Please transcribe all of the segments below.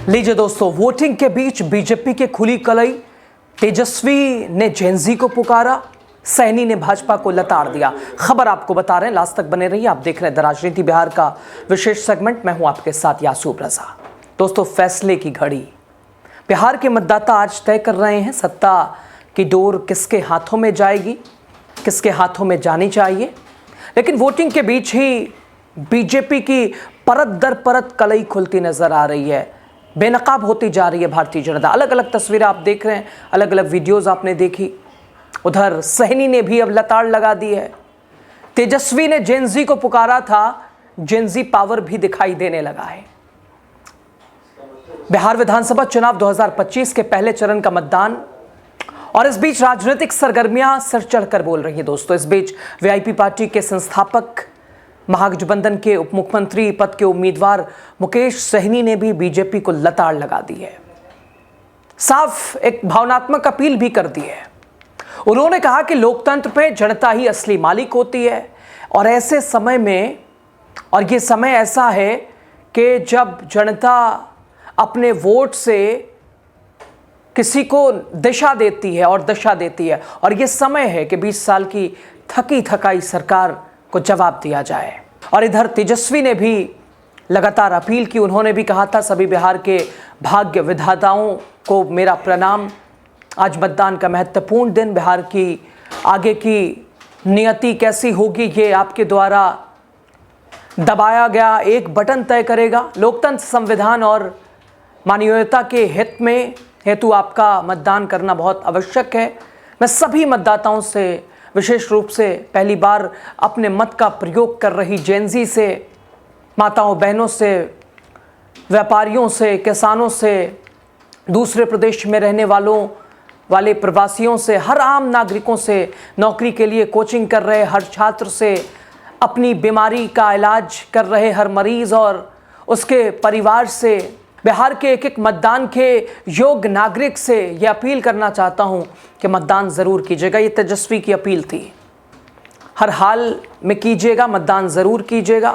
लीजिए दोस्तों, वोटिंग के बीच बीजेपी के खुली कलई। तेजस्वी ने जेनजी को पुकारा, सैनी ने भाजपा को लताड़ दिया। खबर आपको बता रहे हैं, लास्ट तक बने रहिए। आप देख रहे हैं द राजनीति बिहार का विशेष सेगमेंट। मैं हूं आपके साथ यासूब रजा। दोस्तों, फैसले की घड़ी। बिहार के मतदाता आज तय कर रहे हैं सत्ता की डोर किसके हाथों में जाएगी, किसके हाथों में जानी चाहिए। लेकिन वोटिंग के बीच ही बीजेपी की परत दर परत कलई खुलती नजर आ रही है, बेनकाब होती जा रही है भारतीय जनता। अलग अलग तस्वीरें आप देख रहे हैं, अलग अलग वीडियोस आपने देखी। उधर सैनी ने भी अब लताड़ लगा दी है। तेजस्वी ने जेनजी को पुकारा था, जेनजी पावर भी दिखाई देने लगा है। बिहार विधानसभा चुनाव 2025 के पहले चरण का मतदान, और इस बीच राजनीतिक सरगर्मियां सर चढ़कर बोल रही हैं। दोस्तों, इस बीच वीआईपी पार्टी के संस्थापक, महागठबंधन के उप मुख्यमंत्री पद के उम्मीदवार मुकेश सहनी ने भी बीजेपी को लताड़ लगा दी है। साफ एक भावनात्मक अपील भी कर दी है। उन्होंने कहा कि लोकतंत्र पे जनता ही असली मालिक होती है, और ऐसे समय में, और ये समय ऐसा है कि जब जनता अपने वोट से किसी को दिशा देती है और दशा देती है, और ये समय है कि 20 साल की थकी थकाई सरकार को जवाब दिया जाए। और इधर तेजस्वी ने भी लगातार अपील की। उन्होंने भी कहा था, सभी बिहार के भाग्य विधाताओं को मेरा प्रणाम। आज मतदान का महत्वपूर्ण दिन, बिहार की आगे की नियति कैसी होगी ये आपके द्वारा दबाया गया एक बटन तय करेगा। लोकतंत्र, संविधान और मानवीयता के हित में हेतु आपका मतदान करना बहुत आवश्यक है। मैं सभी मतदाताओं से, विशेष रूप से पहली बार अपने मत का प्रयोग कर रही जेनजी से, माताओं बहनों से, व्यापारियों से, किसानों से, दूसरे प्रदेश में रहने वाले प्रवासियों से, हर आम नागरिकों से, नौकरी के लिए कोचिंग कर रहे हर छात्र से, अपनी बीमारी का इलाज कर रहे हर मरीज और उसके परिवार से, बिहार के एक एक मतदान के योग्य नागरिक से यह अपील करना चाहता हूं कि मतदान ज़रूर कीजिएगा। ये तेजस्वी की अपील थी। हर हाल में कीजिएगा, मतदान ज़रूर कीजिएगा।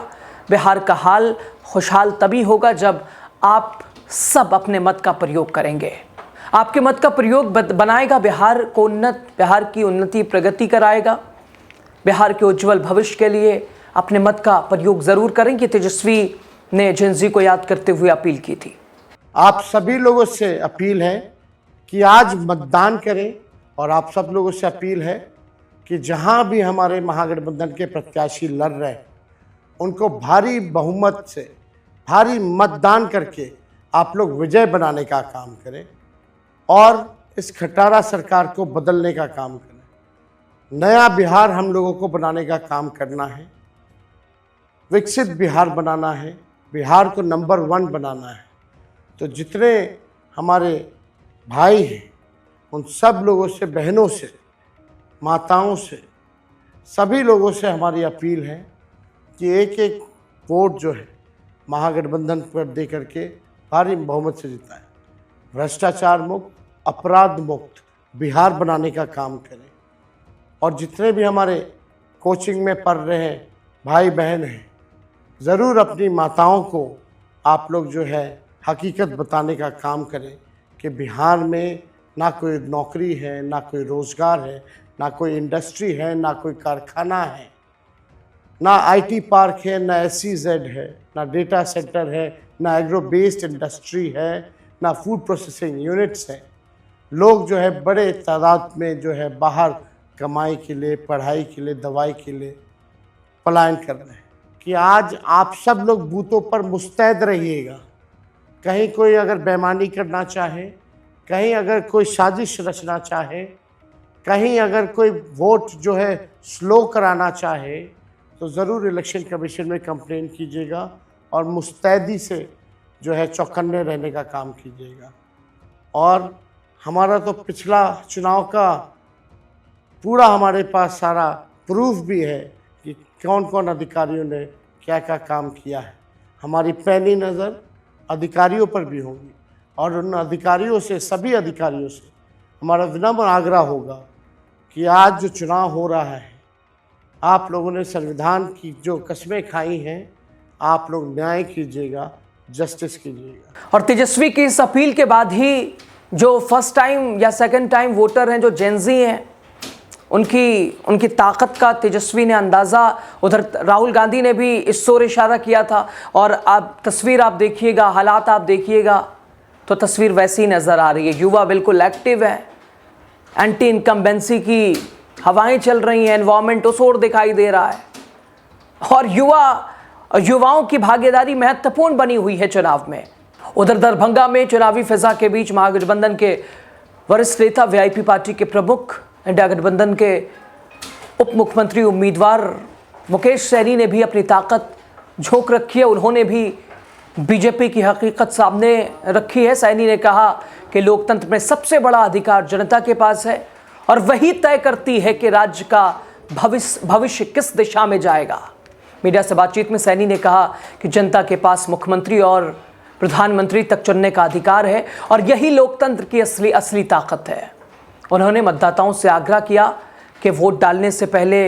बिहार का हाल खुशहाल तभी होगा जब आप सब अपने मत का प्रयोग करेंगे। आपके मत का प्रयोग बनाएगा बिहार को उन्नत, बिहार की उन्नति प्रगति कराएगा। बिहार के उज्जवल भविष्य के लिए अपने मत का प्रयोग ज़रूर करेंगे। तेजस्वी ने जेनजी को याद करते हुए अपील की थी। आप सभी लोगों से अपील है कि आज मतदान करें, और आप सब लोगों से अपील है कि जहां भी हमारे महागठबंधन के प्रत्याशी लड़ रहे हैं, उनको भारी बहुमत से, भारी मतदान करके आप लोग विजय बनाने का काम करें और इस खटारा सरकार को बदलने का काम करें। नया बिहार हम लोगों को बनाने का काम करना है, विकसित बिहार बनाना है, बिहार को नंबर 1 बनाना है। तो जितने हमारे भाई हैं, उन सब लोगों से, बहनों से, माताओं से, सभी लोगों से हमारी अपील है कि एक एक वोट जो है महागठबंधन पर दे करके भारी बहुमत से जिताएं। भ्रष्टाचार मुक्त, अपराध मुक्त बिहार बनाने का काम करें। और जितने भी हमारे कोचिंग में पढ़ रहे हैं भाई बहन हैं, ज़रूर अपनी माताओं को आप लोग जो है हकीकत बताने का काम करें कि बिहार में ना कोई नौकरी है, ना कोई रोज़गार है, ना कोई इंडस्ट्री है, ना कोई कारखाना है, ना आईटी पार्क है, ना SEZ है, ना डेटा सेंटर है, ना एग्रो बेस्ड इंडस्ट्री है, ना फूड प्रोसेसिंग यूनिट्स हैं। लोग जो है बड़े तादाद में जो है बाहर कमाई के लिए, पढ़ाई के लिए, दवाई के लिए पलायन कर रहे हैं। कि आज आप सब लोग बूथों पर मुस्तैद रहिएगा। कहीं कोई अगर बेईमानी करना चाहे, कहीं अगर कोई साजिश रचना चाहे, कहीं अगर कोई वोट जो है स्लो कराना चाहे, तो ज़रूर इलेक्शन कमीशन में कंप्लेन कीजिएगा और मुस्तैदी से जो है चौकन्ने रहने का काम कीजिएगा। और हमारा तो पिछला चुनाव का पूरा हमारे पास सारा प्रूफ भी है कि कौन कौन अधिकारियों ने क्या क्या काम किया है। हमारी पैनी नज़र अधिकारियों पर भी होगी, और उन अधिकारियों से, सभी अधिकारियों से हमारा विनम्र आग्रह होगा कि आज जो चुनाव हो रहा है, आप लोगों ने संविधान की जो कस्में खाई हैं, आप लोग न्याय कीजिएगा, जस्टिस कीजिएगा। और तेजस्वी की इस अपील के बाद ही जो फर्स्ट टाइम या सेकंड टाइम वोटर हैं, जो जेनजी हैं, उनकी ताकत का तेजस्वी ने अंदाज़ा, उधर राहुल गांधी ने भी इस ओर इशारा किया था। और आप तस्वीर आप देखिएगा, हालात आप देखिएगा तो तस्वीर वैसी नज़र आ रही है। युवा बिल्कुल एक्टिव है, एंटी इनकम्बेंसी की हवाएं चल रही हैं, एनवायरनमेंट उस ओर दिखाई दे रहा है और युवाओं की भागीदारी महत्वपूर्ण बनी हुई है चुनाव में। उधर दरभंगा में चुनावी फिजा के बीच महागठबंधन के वरिष्ठ नेता, वीआईपी पार्टी के प्रमुख, इंडिया गठबंधन के उप मुख्यमंत्री उम्मीदवार मुकेश सैनी ने भी अपनी ताकत झोंक रखी है। उन्होंने भी बीजेपी की हकीकत सामने रखी है। सैनी ने कहा कि लोकतंत्र में सबसे बड़ा अधिकार जनता के पास है और वही तय करती है कि राज्य का भविष्य किस दिशा में जाएगा। मीडिया से बातचीत में सैनी ने कहा कि जनता के पास मुख्यमंत्री और प्रधानमंत्री तक चुनने का अधिकार है और यही लोकतंत्र की असली ताकत है। उन्होंने मतदाताओं से आग्रह किया कि वोट डालने से पहले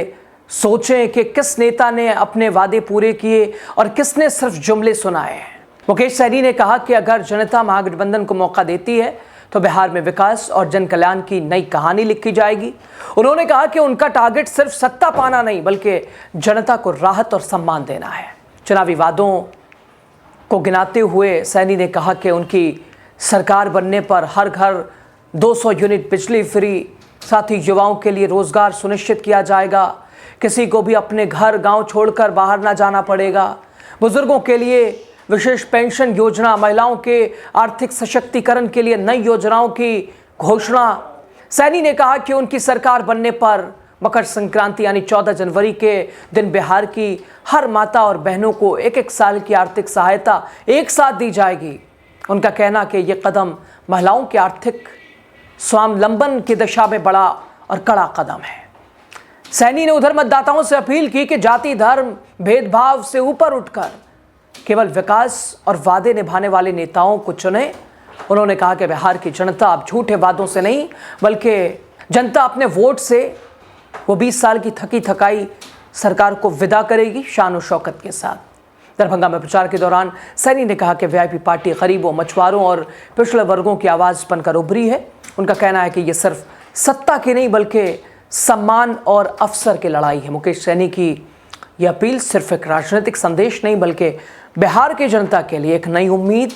सोचें कि किस नेता ने अपने वादे पूरे किए और किसने सिर्फ जुमले सुनाए हैं। मुकेश सैनी ने कहा कि अगर जनता महागठबंधन को मौका देती है तो बिहार में विकास और जन कल्याण की नई कहानी लिखी जाएगी। उन्होंने कहा कि उनका टारगेट सिर्फ सत्ता पाना नहीं बल्कि जनता को राहत और सम्मान देना है। चुनावी वादों को गिनाते हुए सैनी ने कहा कि उनकी सरकार बनने पर हर घर 200 यूनिट बिजली फ्री, साथ ही युवाओं के लिए रोजगार सुनिश्चित किया जाएगा। किसी को भी अपने घर गांव छोड़कर बाहर ना जाना पड़ेगा। बुजुर्गों के लिए विशेष पेंशन योजना, महिलाओं के आर्थिक सशक्तिकरण के लिए नई योजनाओं की घोषणा। सैनी ने कहा कि उनकी सरकार बनने पर मकर संक्रांति यानी 14 जनवरी के दिन बिहार की हर माता और बहनों को 1-1 साल की आर्थिक सहायता एक साथ दी जाएगी। उनका कहना कि ये कदम महिलाओं के आर्थिक स्वावलंबन की दिशा में बड़ा और कड़ा कदम है। सैनी ने उधर मतदाताओं से अपील की कि जाति धर्म भेदभाव से ऊपर उठकर केवल विकास और वादे निभाने वाले नेताओं को चुने। उन्होंने कहा कि बिहार की जनता अब झूठे वादों से नहीं बल्कि जनता अपने वोट से वो 20 साल की थकी थकाई सरकार को विदा करेगी शान और शौकत के साथ। दरभंगा में प्रचार के दौरान सैनी ने कहा कि वीआईपी पार्टी गरीबों, मछुआरों और पिछड़े वर्गों की आवाज़ बनकर उभरी है। उनका कहना है कि ये सिर्फ सत्ता की नहीं बल्कि सम्मान और अवसर की लड़ाई है। मुकेश सैनी की यह अपील सिर्फ एक राजनीतिक संदेश नहीं बल्कि बिहार की जनता के लिए एक नई उम्मीद।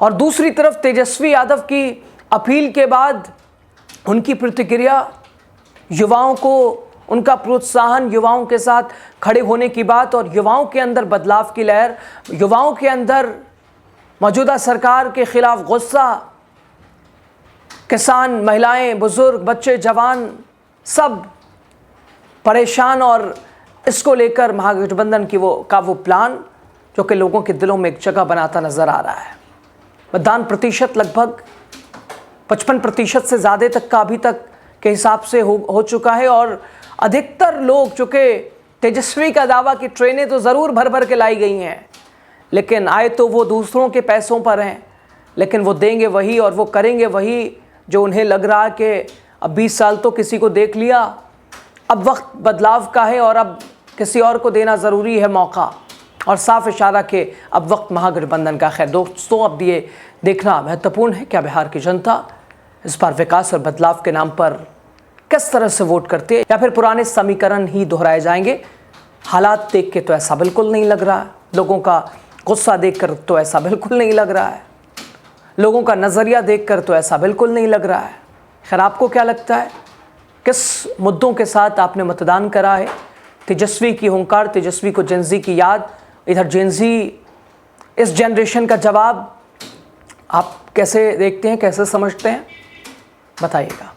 और दूसरी तरफ तेजस्वी यादव की अपील के बाद उनकी प्रतिक्रिया, युवाओं को उनका प्रोत्साहन, युवाओं के साथ खड़े होने की बात और युवाओं के अंदर बदलाव की लहर, युवाओं के अंदर मौजूदा सरकार के खिलाफ गुस्सा, किसान, महिलाएं, बुजुर्ग, बच्चे, जवान सब परेशान और इसको लेकर महागठबंधन की वो प्लान जो कि लोगों के दिलों में एक जगह बनाता नजर आ रहा है। मतदान प्रतिशत लगभग 55% से ज़्यादा तक का अभी तक के हिसाब से हो चुका है और अधिकतर लोग, चूँकि तेजस्वी का दावा कि ट्रेनें तो ज़रूर भर भर के लाई गई हैं लेकिन आए तो वो दूसरों के पैसों पर हैं, लेकिन वो देंगे वही और वो करेंगे वही जो उन्हें लग रहा है कि अब 20 साल तो किसी को देख लिया, अब वक्त बदलाव का है और अब किसी और को देना ज़रूरी है मौका। और साफ इशारा कि अब वक्त महागठबंधन का। खैर दोस्तों, अब ये देखना महत्वपूर्ण है क्या बिहार की जनता इस बार विकास और बदलाव के नाम पर किस तरह से वोट करती है या फिर पुराने समीकरण ही दोहराए जाएंगे। हालात देख के तो ऐसा बिल्कुल नहीं लग रहा है, लोगों का गुस्सा देखकर तो ऐसा बिल्कुल नहीं लग रहा है, लोगों का नज़रिया देखकर तो ऐसा बिल्कुल नहीं लग रहा है। खैर आपको क्या लगता है, किस मुद्दों के साथ आपने मतदान करा है? तेजस्वी की हुंकार, तेजस्वी को जेनजी की याद, इधर जेनजी इस जनरेशन का जवाब आप कैसे देखते हैं, कैसे समझते हैं, बताइएगा।